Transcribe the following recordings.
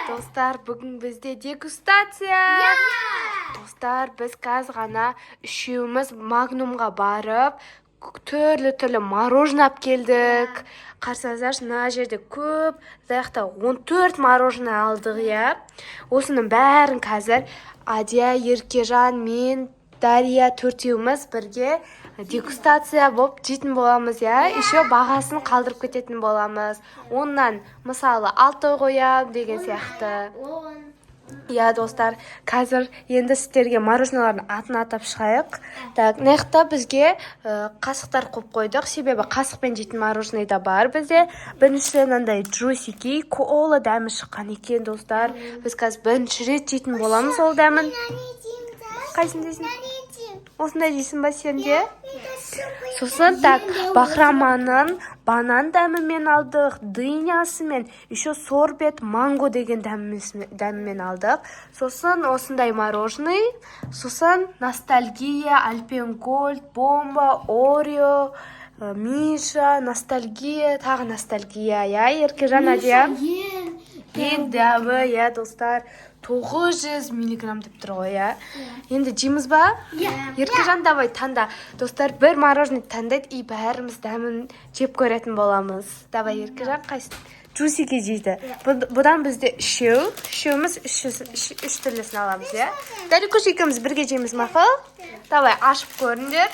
Достар, бүгін бізде дегустация. Достар, біз қазір ғана үшеуміз Магнумға барып, түрлі мороженое алып келдік. Қарсаңыздаршы, мына жерде көп, жақта 14 мороженое алдық, иә. Осының бәрін қазір Адия, Еркежан, мен, Дария төртеуміз бірге дегустация болып жейтін боламыз, иә. Еще бағасын қалдырып кететін боламыз. Оннан, мысалы, 6 қоям деген сияқты. Иә, достар, қазір енді сіздерге мороженалардың атын атап шығайық. Так, наяқта бізге қасықтар қойып қойдық, себебі қасықпен жейтін мороженое да бар бізде. Бірінші мынандай Juicy кола дәмі шыққан екен, достар. Біз қазір бірінші рет жейтін боламыз ол дәмін. Қайсын дейсің? Осындай дейсің ба сен де? Сосын так, бахраманың банан дәмімен алдық, дынясымен, еще сорбет, манго деген дәмімен алдық. Сосын осындай мороженый, сосын ностальгия, альпенгольд, бомба, орео, миша, ностальгия, тағы ностальгия, я, Еркежан, Адия. Ең дәмі, я, достар, 900 миллиграмм деп тұр ғой, я. Енді жейміз ба? Еркежан, давай таңда. Достар, бір мороженый таңдайды, и бәріміз дәмін жеп көретін боламыз. Давай, Еркежан, қайсын? Juicy'ге жейді. Бұдан бізде үшеуміз үш түрлісін аламыз, я. Дарикош екеуміз бірге жейміз мақыл? Давай, ашып көріңдер.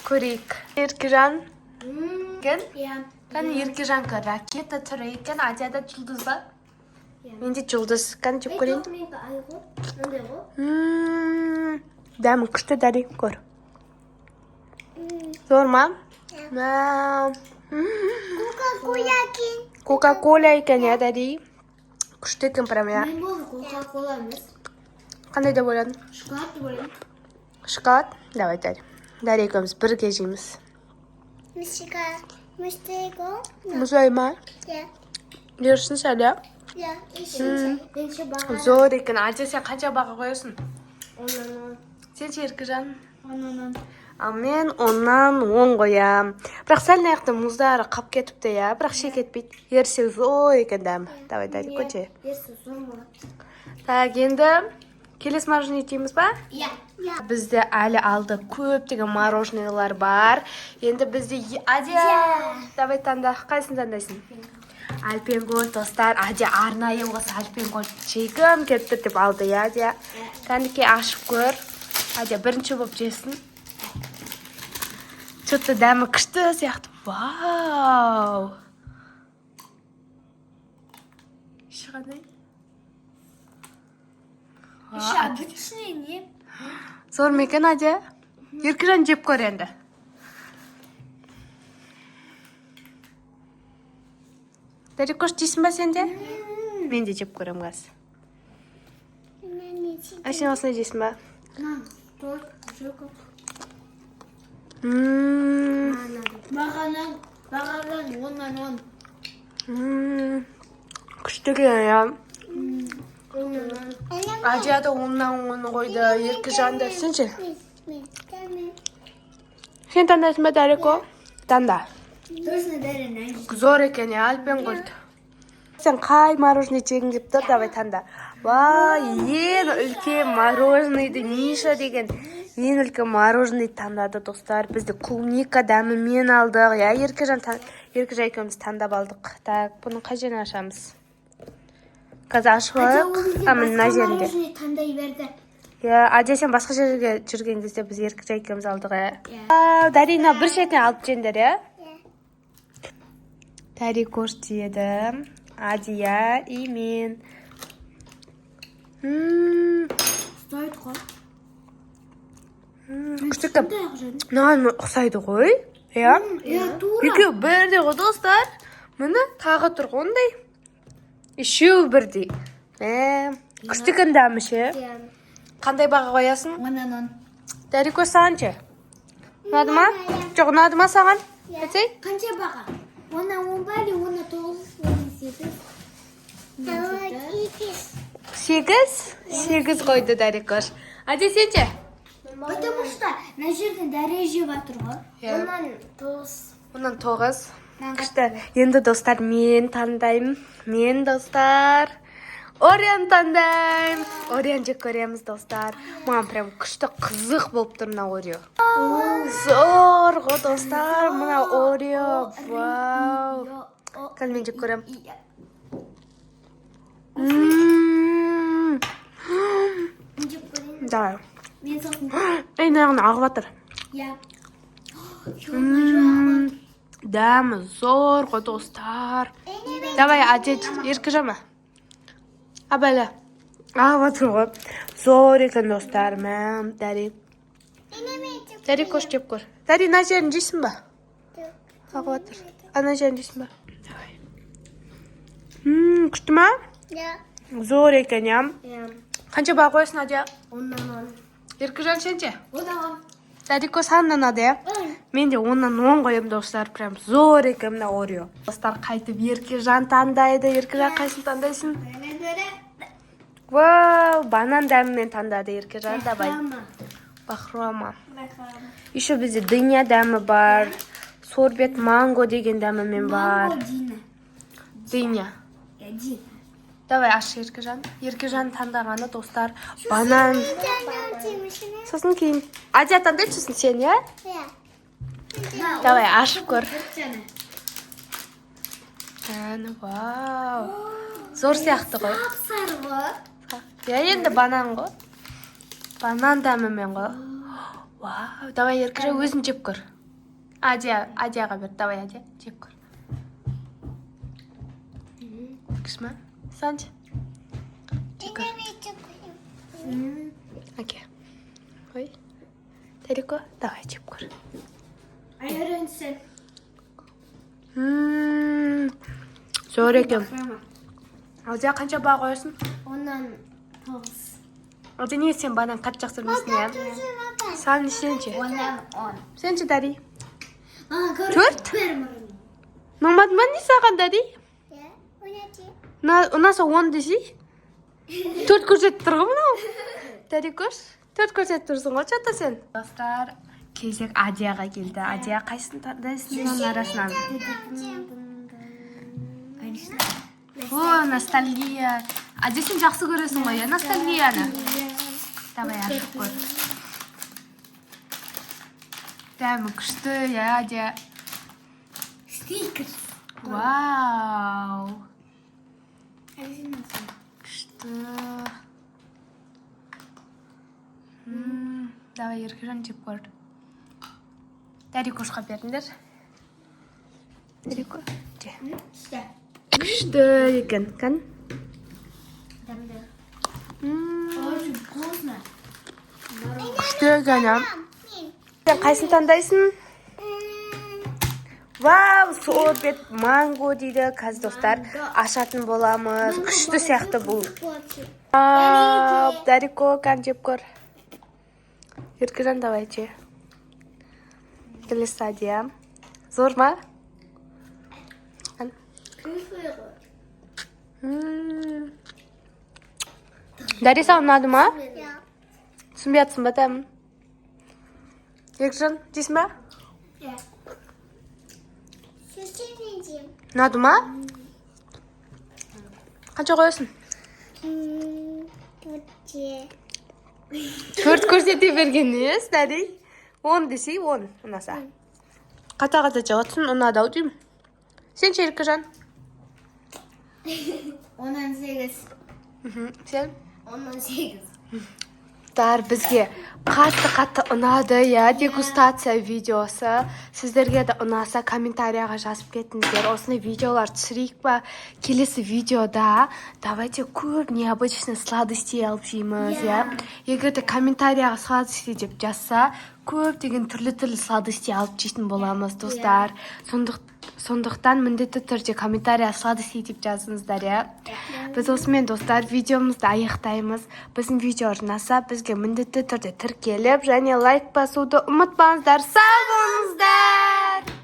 Көрейік. Еркежан. Кәні Еркежанға ракета түрі екен, Адияда жұлдыз ба? Менде жұлдыз. Кәні жеп көрейін? Дәмі күшті, Дари, көр. Зор ма? Кока-кола екен, я, Дари. Күшті екен, прям, я. Мен болды Кока-кола емес. Қандай да боладың? Шоколад деп ойлаймын. Шоколад? Давай, Дари. Дари екеуміз бірге жейміз. Мұзай ма? Ерсін сәл, я? Зор екен. Адия, сен қанша баға қоясың? 10-нан. Сен ше, Еркежан? 10-нан. Ал мен 10-нан 10 қоям. Бірақ сәл наяқты мұздары қап кетіпті, я? Бірақ ше кетпейді. Ерсе зор екен дәм. Давай, Дари, көте. Ерсе зор болады. Так, енді келесі мороженое етеміз ба? Иә. Бізде әлі алды көптеген мороженыйлар бар. Енді бізде Адия, давай таңда, қайсын таңдайсың? Альпенгольд, достар, Адия арнайы осы Альпенгольд жегім кетті деп алды, Адия. Кәндіке ашып көр. Адия бірінші болып жесін. Чөтті дәмі күшті сияқты. Вау! Шықандай? Обычный не. Зор мекен, Адия? Еркежан жеп көр енді. Дарикош дейсің ба сенде? Мен де жеп көрем қаз. Сен осындай дейсің ба? Бағадан 10-нан 10. Күштіген, я. Адияда 10-нан 10 қойды, Еркежан да. Сен ше? Сен таңдайсың ба, Дарико? Таңда. Зор екен, я, Альпенгольд. Сен қай мороженое жегің деп тұр, давай таңда. Вай, ең үлкен мороженыйды, Миша деген ең үлкен мороженый таңдады, достар. Бізді клубника дәмімен алдық. Я, Еркежан екеуміз таңдап алдық. Так, бұны қай жерін ашамыз? Қазір ашып алайық. Мына жерінде. Таңдай берді. Адия, сен басқа жерге жүрген кезде біз Еркежан екеуміз алдық, я. Дарина бір шетіне алып жеңдер, я? Дарикош деді. Адия и мен. Ұстайды ғой. Күштікім. Нағын ұқсайды ғой, я? Тура. Екеу бірде ғой, достар. Мұны тағы тұр ғондай. Үшеу бірдей. Күштікім дәмі ше? Қандай баға қоясың? 10-нан 10. Дарикош саған ше? Ұнады ма? Жоқ, ұнады ма саған? Әтей? Қанша баға? 10-нан 10 ба, 10-нан 9? 8 қойды Дарикош. Адия, сен ше? Потому что на жерден дәреже батыр ғой. 10-нан 9. 10-нан 9. Күшті. Енді достар, мен таңдаймын. Мен, достар. Ореон таңдаймыз. Ореон жек көреміз, достар. Маған прям күшті қызық болып тұр мына Орео. Зор ғой, достар, мына Орео. Вау. Қазір мен жек көрем. Давай. Мен сосын. Айнағын ағып атыр. Я. Дәмі зор ғой, достар. Давай, әдет, еркежама. Абәлі. Ағып атыр ғой. Зор екен, достар. Мәм, Дәри. Дәри көш жеп көр. Дәри, на жерін жейсің ба? Ағып атыр. Ана жерін жейсің ба? Давай. Күшті ма? Я. Зор екен, ям. Я. Қанша бағ қойсын, Адия? Оннан. Еркежан сенше? Оннан. Дәрико саннан Адия? Мен де оннан 10 қойым, достар. Прям зор екен мына Орео. Достар қайтып Еркежан таңдайды. Еркежан қайсын таңдайсың? Вау, банан дәмімен таңдады Еркежан. Давай. Бахрома. Еще бізде дыня дәмі бар. Сорбет манго деген дәмімен бар. Дыня. Давай аш Еркежан. Еркежан таңдағаны, достар. Банан. Сосын кейін. Адия таңдайды сосын сен, я? Давай ашып көр. Вау. Зор сияқты ғой. Сары ғой. Я енді банан ғой. Банан дәмімен ғой. Вау. Давай Еркежан өзін жеп көр. Адияға бер. Давай Адия, жеп көр. Күшма? Санчы? Жеп көр. Окей. Ой. Дәрико, давай жеп көр. Айырынсın. Зор екен. Адия қанша бағ қойырсың? Ondan 9. Адия не сен банан қатты жақсы білмейсің, я? Сан нешенше? Ondan 10. Сенше, Дәри? Төрт? Мамадман не саған, Дәри? Унаса 10 десей? 4 көрсетіп тұрғы мынау? Дәри көш? 4 көрсетіп тұрсың ғой, чата сен? Достар, кезек Адияға келді. Адия қайсын таңдайсың оның арасынан? О, ностальгия. Адия сен жақсы көресің ғой, ностальгияны? Давай, ашып көр. Дәмі күшті, я, Адия. Сникерс. Вау. Күшті. Давай, Еркежан жеп көр. Дәрикошқа беріңдер. Дәрико, же. Күшті екен, кән? Очень вкусно. Күшті екен, ям. Сен қайсын таңдайсың? Вау, сорбет манго дейді. Қазір, достар, ашатын боламыз. Күшті сияқты бұл. Дәрико, кән жеп көр. Еркежан, давай, же. Келесі Адия. Зор ма? Дәри, саған ұнады ма? Түсінбей жатсың ба, дәмін? Еркежан, жейсің ба? Ұнады ма? Қанша қойасың? 4 көрсете берген емес, Дәри. 10 десей, 10 ұнаса. Қата-қата жауатсын, ұнады ау деймін. Сен ше, Еркежан? 18. Сен? 18. Бізге қатты ұнады, я, дегустация видеосы. Сіздерге де ұнаса комментарияға жазып кетіңіздер. Осыны видеолар түсірейік па? Келесі видеода давайте көп необычный сладости алып жейміз, я. Егер де комментарияға сладости деп жазса, көп деген түрлі сладости алып жейтін боламыз, достар. Сондықтан міндетті түрде комментария сладости деп жазыңыздар, я. Біз осымен, достар, видеомызды аяқтаймыз. Біздің видео ұнаса, бізге міндетті түрде тіркеліп және лайк басуды ұмытпаңыздар. Сау болыңыздар!